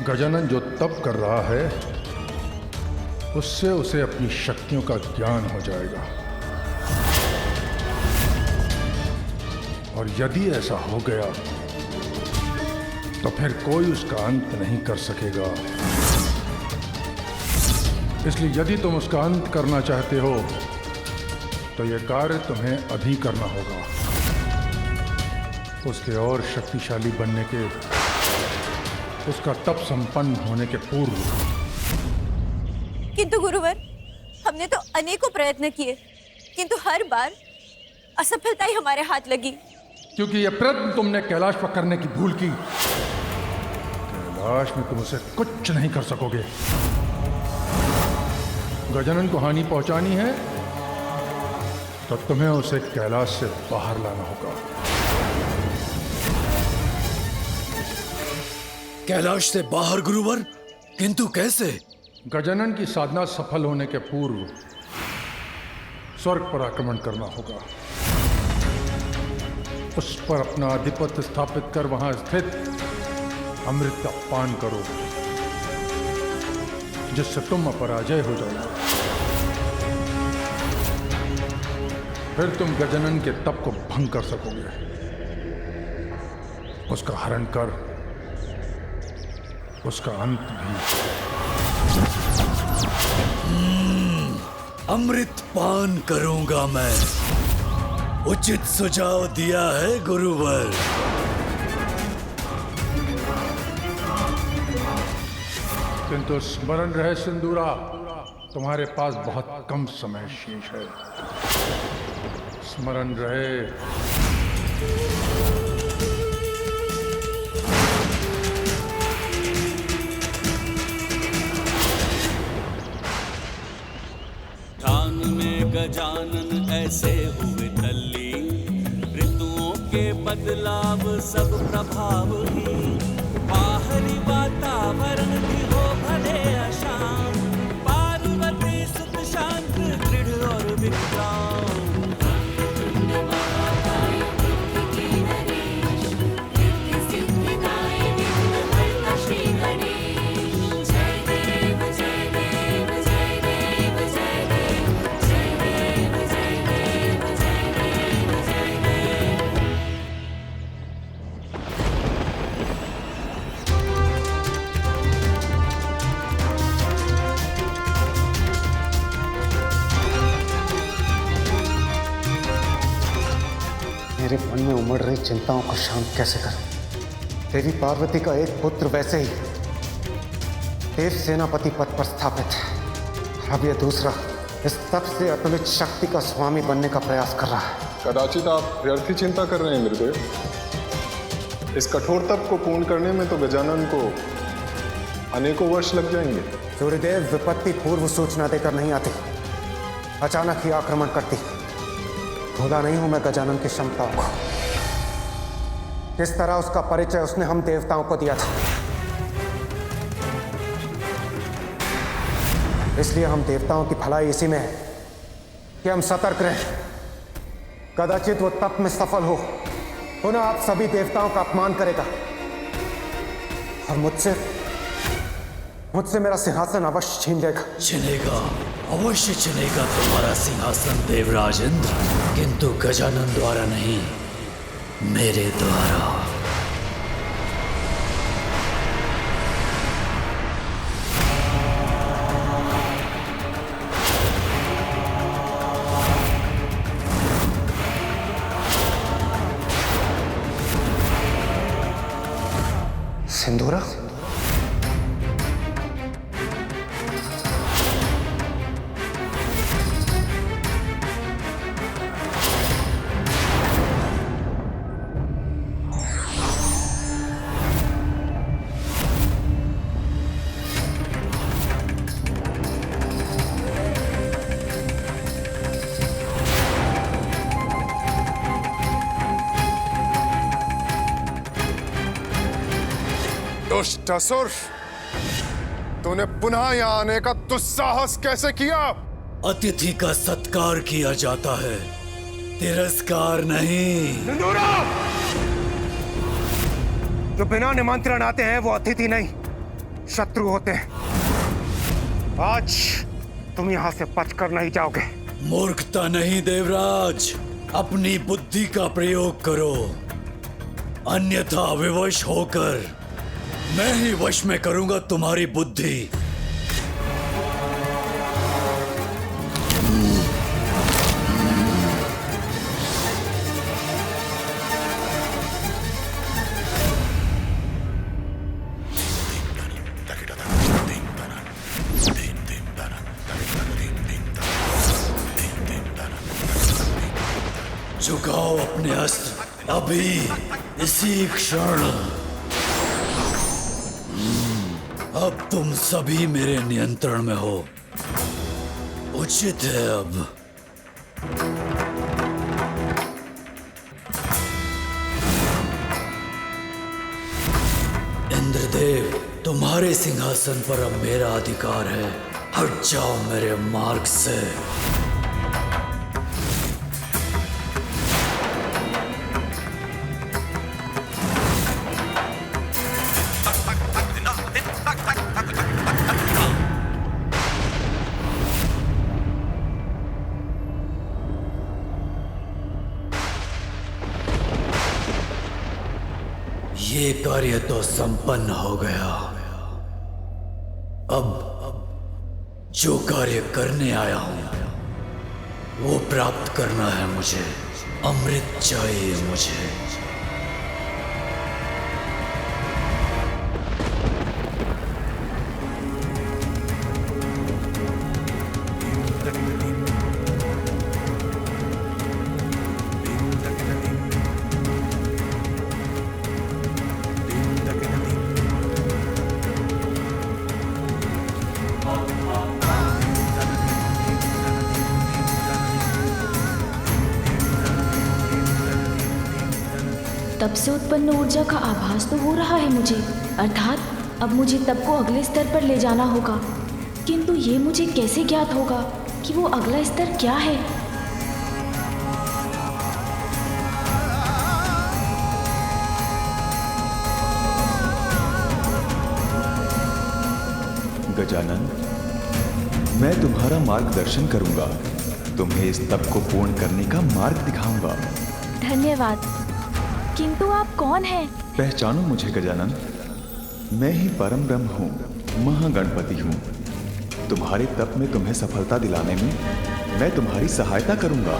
गजानन जो तप कर रहा है उससे उसे अपनी शक्तियों का ज्ञान हो जाएगा, और यदि ऐसा हो गया तो फिर कोई उसका अंत नहीं कर सकेगा। इसलिए यदि तुम उसका अंत करना चाहते हो तो यह कार्य तुम्हें अभी करना होगा, उसके और शक्तिशाली बनने के, उसका तप संपन्न होने के पूर्व। किंतु गुरुवर, हमने तो अनेकों प्रयत्न किए, किंतु हर बार असफलता ही हमारे हाथ लगी। क्योंकि यह प्रयत्न तुमने कैलाश पर करने की भूल की। कैलाश में तुम उसे कुछ नहीं कर सकोगे। गजानन को हानि पहुंचानी है तो तुम्हें उसे कैलाश से बाहर लाना होगा। कैलाश से बाहर गुरुवर? किंतु कैसे? गजानन की साधना सफल होने के पूर्व स्वर्ग पर आक्रमण करना होगा, उस पर अपना आधिपत्य स्थापित कर वहां स्थित अमृत का पान करो, जिससे तुम अपराजय हो जाओगे। फिर तुम गजानन के तप को भंग कर सकोगे, उसका हरण कर उसका अंत भी। अमृत पान करूंगा मैं। उचित सुझाव दिया है गुरुवर। किंतु स्मरण रहे सिंदूरा, तुम्हारे पास बहुत कम समय शेष है। स्मरण रहे। ध्यान में गजानन ऐसे हुए तल्ली, ऋतुओं के बदलाव सब प्रभाव ही, बाहरी वातावरण भी हो भले अशांत, पार्वती सुख शांत दृढ़ और विक्रांत। मेरे मन में उमड़ रही चिंताओं को शांत कैसे करूं? तेरी पार्वती का एक पुत्र वैसे ही देव सेनापति पद पर स्थापित है, अब यह दूसरा इस तप से अतुलित शक्ति का स्वामी बनने का प्रयास कर रहा है। कदाचित आप व्यर्थ चिंता कर रहे हैं गुरुदेव। इस कठोर तप को पूर्ण करने में तो गजानन को अनेकों वर्ष लग जाएंगे। सूर्यदेव विपत्ति पूर्व सूचना देकर नहीं आती, अचानक ही आक्रमण करती। भूला नहीं हूं मैं गजानन की क्षमताओं को, किस तरह उसका परिचय उसने हम देवताओं को दिया था। इसलिए हम देवताओं की भलाई इसी में है कि हम सतर्क रहें। कदाचित वो तप में सफल हो, पुनः आप सभी देवताओं का अपमान करेगा और मुझसे मेरा सिंहासन अवश्य छीन लेगा। छिनेगा, अवश्य छिनेगा तुम्हारा सिंहासन देवराज इंद्र, किंतु गजानन द्वारा नहीं, मेरे द्वारा। सिंदूरा, दुष्ट असुर, तूने पुनः यहाँ आने का दुस्साहस कैसे किया? अतिथि का सत्कार किया जाता है, तिरस्कार नहीं। जो बिना निमंत्रण आते हैं वो अतिथि नहीं, शत्रु होते हैं। आज तुम यहां से बचकर नहीं जाओगे। मूर्खता नहीं देवराज, अपनी बुद्धि का प्रयोग करो, अन्यथा विवश होकर मैं ही वश में करूंगा तुम्हारी बुद्धि। झुकाओ अपने अस्त्र अभी, इसी क्षण। अब तुम सभी मेरे नियंत्रण में हो। उचित है अब। इंद्रदेव, तुम्हारे सिंहासन पर अब मेरा अधिकार है। हट जाओ मेरे मार्ग से। ये कार्य तो संपन्न हो गया। अब जो कार्य करने आया हूं वो प्राप्त करना है मुझे। अमृत चाहिए मुझे। तप से उत्पन्न ऊर्जा का आभास तो हो रहा है मुझे, अर्थात अब मुझे तप को अगले स्तर पर ले जाना होगा। किंतु ये मुझे कैसे ज्ञात होगा कि वो अगला स्तर क्या है? गजानन, मैं तुम्हारा मार्गदर्शन करूंगा। तुम्हें इस तप को पूर्ण करने का मार्ग दिखाऊंगा। धन्यवाद। किंतु आप कौन हैं? पहचानो मुझे गजानन, मैं ही परम ब्रह्म हूँ, महागणपति हूँ। तुम्हारे तप में तुम्हें सफलता दिलाने में मैं तुम्हारी सहायता करूंगा।